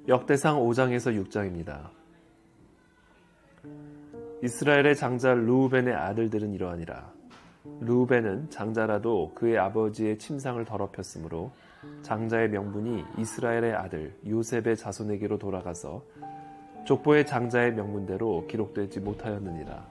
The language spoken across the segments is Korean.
역대상 5장에서 6장입니다. 이스라엘의 장자 르우벤의 아들들은 이러하니라. 르우벤은 장자라도 그의 아버지의 침상을 더럽혔으므로 장자의 명분이 이스라엘의 아들 요셉의 자손에게로 돌아가서 족보의 장자의 명문대로 기록되지 못하였느니라.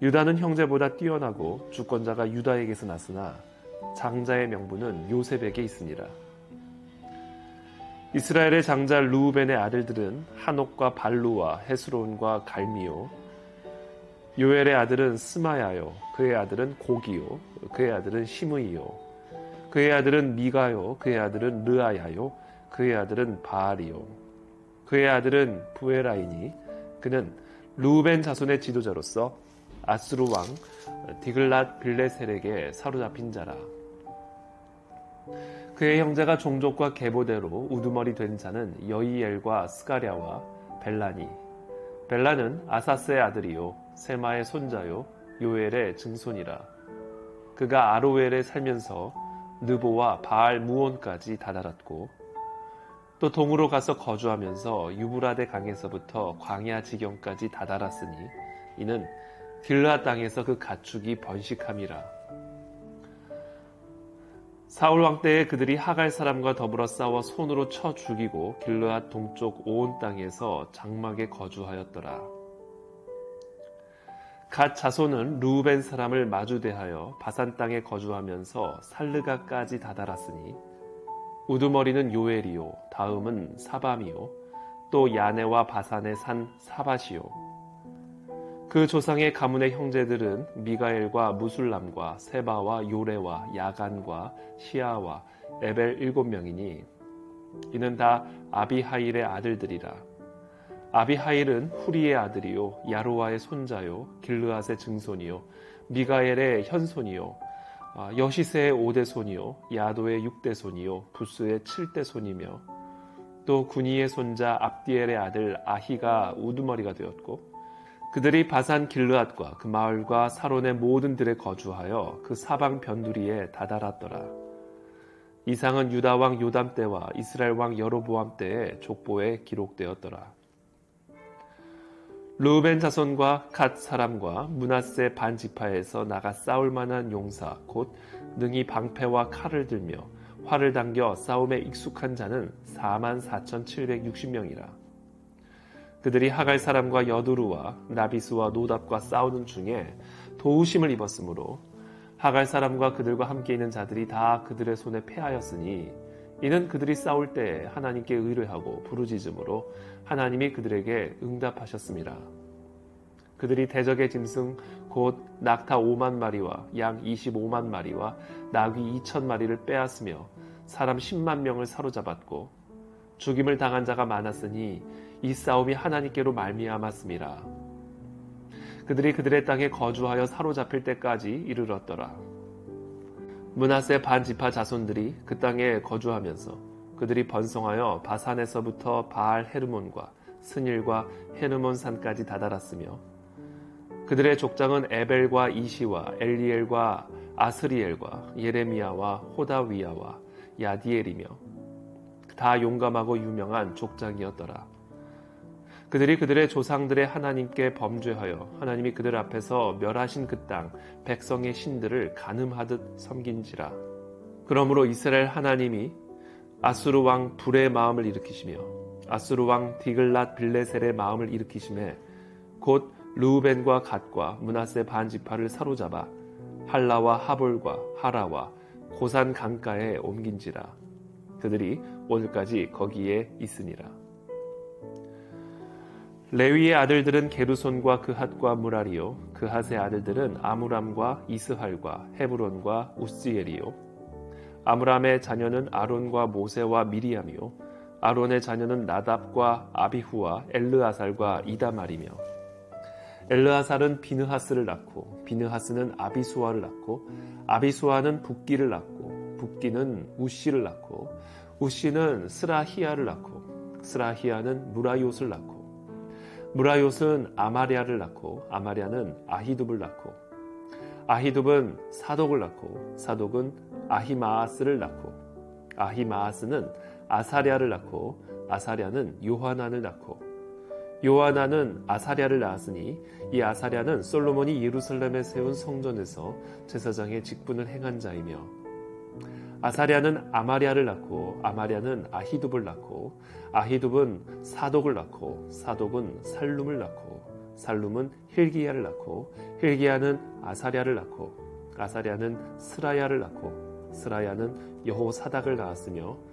유다는 형제보다 뛰어나고 주권자가 유다에게서 났으나 장자의 명분은 요셉에게 있으니라. 이스라엘의 장자 르우벤의 아들들은 한옥과 발루와 헤스론과 갈미요. 요엘의 아들은 스마야요. 그의 아들은 고기요. 그의 아들은 시므이요. 그의 아들은 미가요. 그의 아들은 르아야요. 그의 아들은 바알이요. 그의 아들은 부에라이니 그는 르우벤 자손의 지도자로서 아수르 왕 디글랏 빌레셀에게 사로잡힌 자라. 그의 형제가 종족과 계보대로 우두머리 된 자는 여이엘과 스가랴와 벨라니. 벨라는 아사스의 아들이요 세마의 손자요 요엘의 증손이라. 그가 아로엘에 살면서 느보와 바알 무온까지 다다랐고 또 동으로 가서 거주하면서 유브라데 강에서부터 광야 지경까지 다다랐으니 이는 길르앗 땅에서 그 가축이 번식함이라. 사울 왕 때에 그들이 하갈 사람과 더불어 싸워 손으로 쳐 죽이고 길르앗 동쪽 온 땅에서 장막에 거주하였더라. 갓 자손은 르우벤 사람을 마주대하여 바산 땅에 거주하면서 살르가까지 다다랐으니 우두머리는 요엘이요 다음은 사밤이요 또 야네와 바산의 산 사밧이요. 그 조상의 가문의 형제들은 미가엘과 무술람과 세바와 요레와 야간과 시아와 에벨 7명이니 이는 다 아비하일의 아들들이라. 아비하일은 후리의 아들이요 야로와의 손자요 길르앗의 증손이요 미가엘의 현손이요 여시세의 5대 손이요 야도의 6대 손이요 부스의 7대 손이며 또 구니의 손자 압디엘의 아들 아히가 우두머리가 되었고 그들이 바산 길르앗과 그 마을과 사론의 모든 들에 거주하여 그 사방 변두리에 다다랐더라. 이상은 유다 왕 요담 때와 이스라엘 왕 여로보암 때의 족보에 기록되었더라. 르우벤 자손과 갓 사람과 므낫세 반 지파에서 나가 싸울 만한 용사 곧 능히 방패와 칼을 들며 활을 당겨 싸움에 익숙한 자는 44,760명이라. 그들이 하갈 사람과 여두루와 나비스와 노답과 싸우는 중에 도우심을 입었으므로 하갈 사람과 그들과 함께 있는 자들이 다 그들의 손에 패하였으니 이는 그들이 싸울 때 하나님께 의뢰하고 부르짖음으로 하나님이 그들에게 응답하셨습니다. 그들이 대적의 짐승 곧 낙타 5만 마리와 양 25만 마리와 나귀 2천 마리를 빼앗으며 사람 10만 명을 사로잡았고 죽임을 당한 자가 많았으니 이 싸움이 하나님께로 말미암았음이라. 그들이 그들의 땅에 거주하여 사로잡힐 때까지 이르렀더라. 므낫세 반 지파 자손들이 그 땅에 거주하면서 그들이 번성하여 바산에서부터 바알 헤르몬과 스닐과 헤르몬 산까지 다다랐으며 그들의 족장은 에벨과 이시와 엘리엘과 아스리엘과 예레미야와 호다위야와 야디엘이며 다 용감하고 유명한 족장이었더라. 그들이 그들의 조상들의 하나님께 범죄하여 하나님이 그들 앞에서 멸하신 그 땅 백성의 신들을 간음하듯 섬긴지라. 그러므로 이스라엘 하나님이 아수르 왕 불의 마음을 일으키시며 아수르 왕 디글랏 빌레셀의 마음을 일으키심에 곧 르우벤과 갓과 므낫세 반 지파를 사로잡아 할라와 하볼과 하라와 고산 강가에 옮긴지라. 그들이 오늘까지 거기에 있으니라. 레위의 아들들은 게르손과 그핫과 무라리요 그핫의 아들들은 아므람과 이스할과 헤브론과 우스지엘이요 아므람의 자녀는 아론과 모세와 미리암이요 아론의 자녀는 나답과 아비후와 엘르아살과 이다말이며 엘르아살은 비느하스를 낳고 비느하스는 아비수아를 낳고 아비수아는 붓기를 낳고 붓기는 우시를 낳고 우시는 스라히야를 낳고 스라히야는 무라요스를 낳고 무라요스는 아마랴를 낳고 아마랴는 아히둡을 낳고 아히둡은 사독을 낳고 사독은 아히마아스를 낳고 아히마아스는 아사랴를 낳고 아사랴는 요하난을 낳고 요하난은 아사랴를 낳았으니 이 아사랴는 솔로몬이 예루살렘에 세운 성전에서 제사장의 직분을 행한 자이며 아사랴는 아마랴를 낳고 아마랴는 아히둡을 낳고 아히둡은 사독을 낳고 사독은 살룸을 낳고 살룸은 힐기야를 낳고 힐기야는 아사랴를 낳고 아사랴는 스라야를 낳고 스라야는 여호사닥을 낳았으며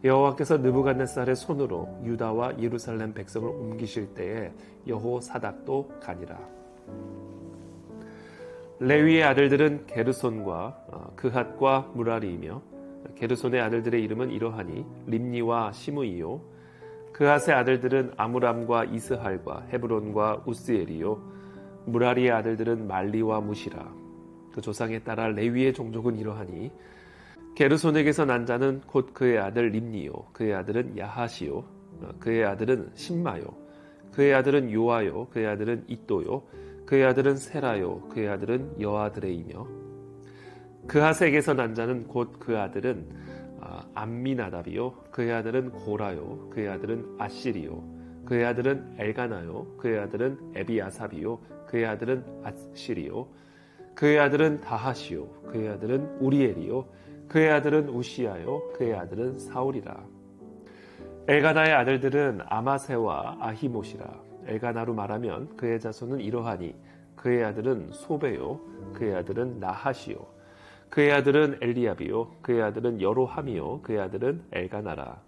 여호와께서 느부갓네살의 손으로 유다와 예루살렘 백성을 옮기실 때에 여호사닥도 가니라. 레위의 아들들은 게르손과 그핫과 무라리이며 게르손의 아들들의 이름은 이러하니 림니와 시므이요 그핫의 아들들은 아므람과 이스할과 헤브론과 우스엘이요 무라리의 아들들은 말리와 무시라. 그 조상에 따라 레위의 종족은 이러하니 게르손에게서 난 자는 곧 그의 아들 림니요 그의 아들은 야하시요 그의 아들은 심마요 그의 아들은 요아요 그의 아들은 이또요 그의 아들은 세라요 그의 아들은 여아드레이며 그핫에게서 난 자는 곧 그 아들은 암미나답이요 그의 아들은 고라요 그의 아들은 아시리요 그의 아들은 엘가나요 그의 아들은 에비아삽이요 그의 아들은 아시리요 그의 아들은 다하시요 그의 아들은 우리엘이요 그의 아들은 우시야요 그의 아들은 사울이라. 엘가나의 아들들은 아마세와 아히못이라. 엘가나로 말하면 그의 자손은 이러하니 그의 아들은 소베요 그의 아들은 나하시요 그의 아들은 엘리압이요 그의 아들은 여로함이요 그의 아들은 엘가나라.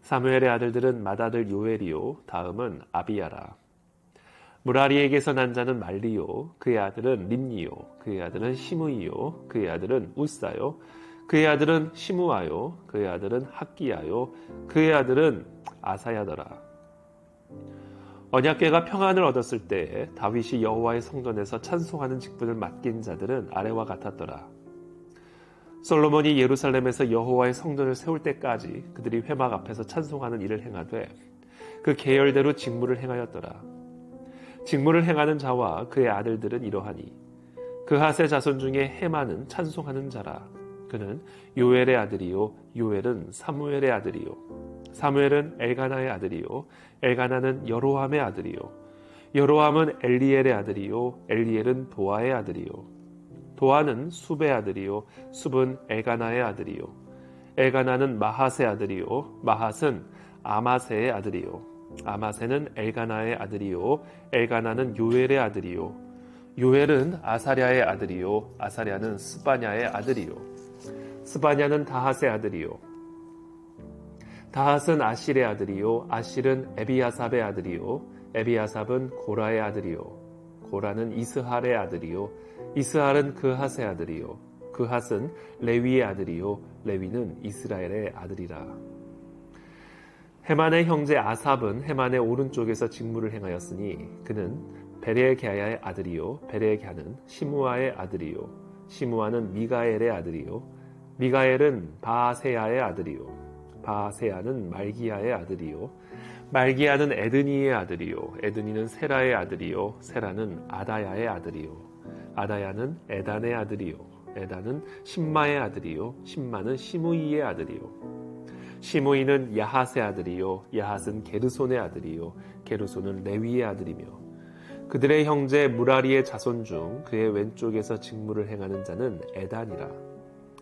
사무엘의 아들들은 맏아들 요엘이요 다음은 아비야라. 무라리에게서 난 자는 말리요 그의 아들은 림니요 그의 아들은 시므이요 그의 아들은 우사요 그의 아들은 시므아요 그의 아들은 학기야요 그의 아들은 아사야더라. 언약궤가 평안을 얻었을 때에 다윗이 여호와의 성전에서 찬송하는 직분을 맡긴 자들은 아래와 같았더라. 솔로몬이 예루살렘에서 여호와의 성전을 세울 때까지 그들이 회막 앞에서 찬송하는 일을 행하되 그 계열대로 직무를 행하였더라. 직무를 행하는 자와 그의 아들들은 이러하니 그핫의 자손 중에 헤만은 찬송하는 자라. 그는 요엘의 아들이요 요엘은 사무엘의 아들이요 사무엘은 엘가나의 아들이요 엘가나는 여로함의 아들이요 여로함은 엘리엘의 아들이요 엘리엘은 도아의 아들이요 도아는 숲의 아들이요 숲은 엘가나의 아들이요 엘가나는 마핫의 아들이요 마핫은 아마세의 아들이요 아마세는 엘가나의 아들이요 엘가나는 요엘의 아들이요 요엘은 아사랴의 아들이요 아사랴는 스바냐의 아들이요 스바냐는 다핫의 아들이요 다핫은 아실의 아들이요 아실은 에비아삽의 아들이요 에비아삽은 고라의 아들이요 고라는 이스할의 아들이요 이스할은 그핫의 아들이요 그핫은 레위의 아들이요 레위는 이스라엘의 아들이라. 헤만의 형제 아삽은 헤만의 오른쪽에서 직무를 행하였으니 그는 베레갸의 아들이요 베레갸는 시므아의 아들이요 시므아는 미가엘의 아들이요 미가엘은 바세야의 아들이요 바세야는 말기야의 아들이요 말기야는 에드니의 아들이요 에드니는 세라의 아들이요 세라는 아다야의 아들이요 아다야는 에단의 아들이요 에단은 심마의 아들이요 심마는 시므이의 아들이요 시므이는 야핫의 아들이요 야핫은 게르손의 아들이요 게르손은 레위의 아들이며 그들의 형제 무라리의 자손 중 그의 왼쪽에서 직무를 행하는 자는 에단이라.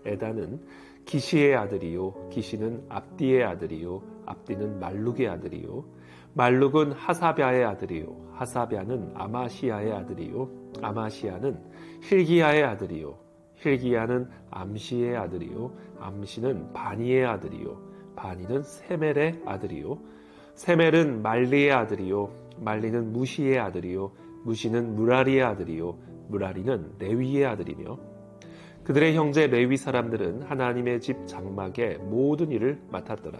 에단은 기시의 아들이요 기시는 압디의 아들이요 압디는 말룩의 아들이요 말룩은 하사랴의 아들이요 하사랴는 아마시야의 아들이요 아마시야는 힐기야의 아들이요 힐기야는 암시의 아들이요 암시는 바니의 아들이요 바니는 세멜의 아들이요 세멜은 말리의 아들이요 말리는 무시의 아들이요 무시는 무라리의 아들이요 무라리는 레위의 아들이며 그들의 형제 레위 사람들은 하나님의 집 장막의 모든 일을 맡았더라.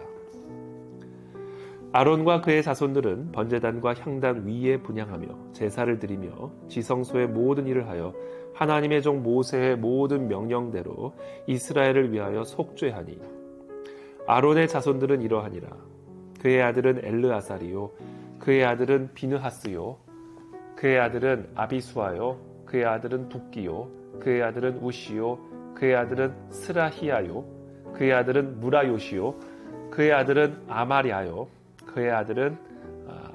아론과 그의 자손들은 번제단과 향단 위에 분향하며 제사를 드리며 지성소의 모든 일을 하여 하나님의 종 모세의 모든 명령대로 이스라엘을 위하여 속죄하니 아론의 자손들은 이러하니라. 그의 아들은 엘르아살이요 그의 아들은 비느하스요 그의 아들은 아비수아요 그의 아들은 붓기요 그의 아들은 우시요 그의 아들은 스라히야요 그의 아들은 무라요시요 그의 아들은 아마랴요, 그의 아들은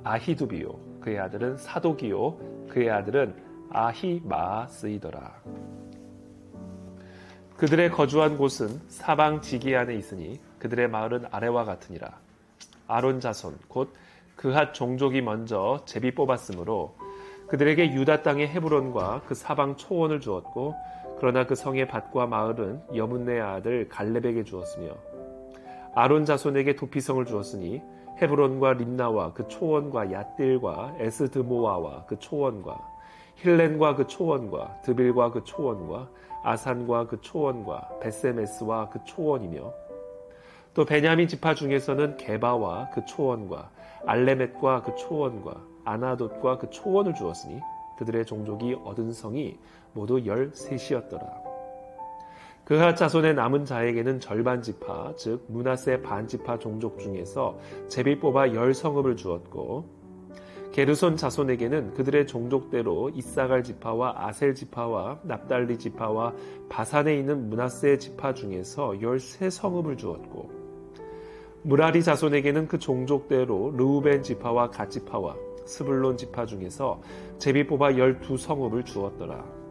아히두비요, 그의 아들은 사독이요, 그의 아들은 아히마스이더라. 그들의 거주한 곳은 사방 지기 안에 있으니 그들의 마을은 아래와 같으니라. 아론 자손 곧 그핫 종족이 먼저 제비 뽑았으므로 그들에게 유다 땅의 헤브론과 그 사방 초원을 주었고, 그러나 그 성의 밭과 마을은 여문네 아들 갈렙에게 주었으며, 아론 자손에게 도피성을 주었으니 헤브론과 림나와 그 초원과 얏딜과 에스드모아와 그 초원과 힐렌과 그 초원과 드빌과 그 초원과 아산과 그 초원과 베세메스와 그 초원이며, 또 베냐민 지파 중에서는 게바와 그 초원과 알레멧과 그 초원과 아나돗과 그 초원을 주었으니 그들의 종족이 얻은 성이 모두 13이었더라. 그핫 자손의 남은 자에게는 절반 지파, 즉 므낫세 반 지파 종족 중에서 제비 뽑아 10성읍을 주었고, 게르손 자손에게는 그들의 종족대로 이사갈 지파와 아셀 지파와 납달리 지파와 바산에 있는 므낫세 지파 중에서 13성읍을 주었고, 무라리 자손에게는 그 종족대로 르우벤 지파와 갓 지파와 스불론 지파 중에서 제비 뽑아 12성읍을 주었더라.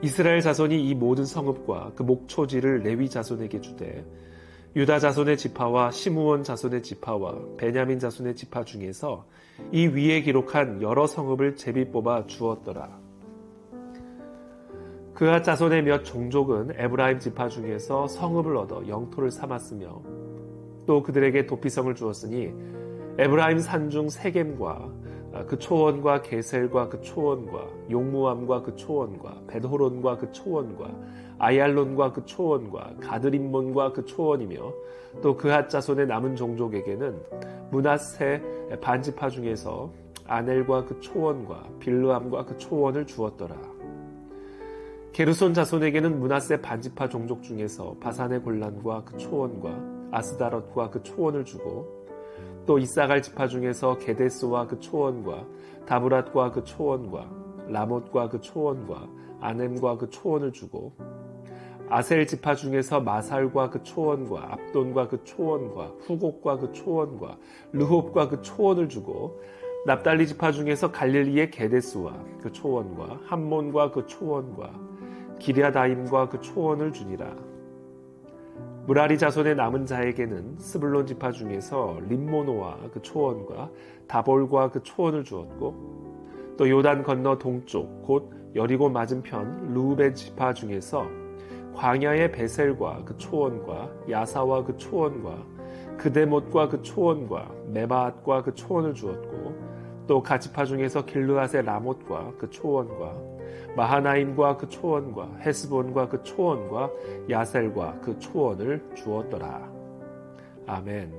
이스라엘 자손이 이 모든 성읍과 그 목초지를 레위 자손에게 주되, 유다 자손의 지파와 시므온 자손의 지파와 베냐민 자손의 지파 중에서 이 위에 기록한 여러 성읍을 제비 뽑아 주었더라. 그핫 자손의 몇 종족은 에브라임 지파 중에서 성읍을 얻어 영토를 삼았으며, 또 그들에게 도피성을 주었으니 에브라임 산중 세겜과 그 초원과 게셀과 그 초원과 용무암과 그 초원과 벳호론과 그 초원과 아얄론과 그 초원과 가드림몬과 그 초원이며, 또 그핫 자손의 남은 종족에게는 므낫세 반지파 중에서 아넬과 그 초원과 빌르암과 그 초원을 주었더라. 게르손 자손에게는 므낫세 반지파 종족 중에서 바산의 골란과 그 초원과 아스다롯과 그 초원을 주고, 또 이사갈 지파 중에서 게데스와 그 초원과 다브랏과 그 초원과 라못과 그 초원과 아넴과 그 초원을 주고, 아셀 지파 중에서 마살과 그 초원과 압돈과 그 초원과 후곡과 그 초원과 르홉과 그 초원을 주고, 납달리 지파 중에서 갈릴리의 게데스와 그 초원과 함몬과 그 초원과 기랴다임과 그 초원을 주니라. 무라리 자손의 남은 자에게는 스불론 지파 중에서 림모노와 그 초원과 다볼과 그 초원을 주었고, 또 요단 건너 동쪽 곧 여리고 맞은편 르우벤 지파 중에서 광야의 베셀과 그 초원과 야사와 그 초원과 그데못과 그 초원과 메바앗과 그 초원을 주었고, 또 가지파 중에서 길르앗의 라못과 그 초원과 마하나임과 그 초원과 헤스본과 그 초원과 야셀과 그 초원을 주었더라. 아멘.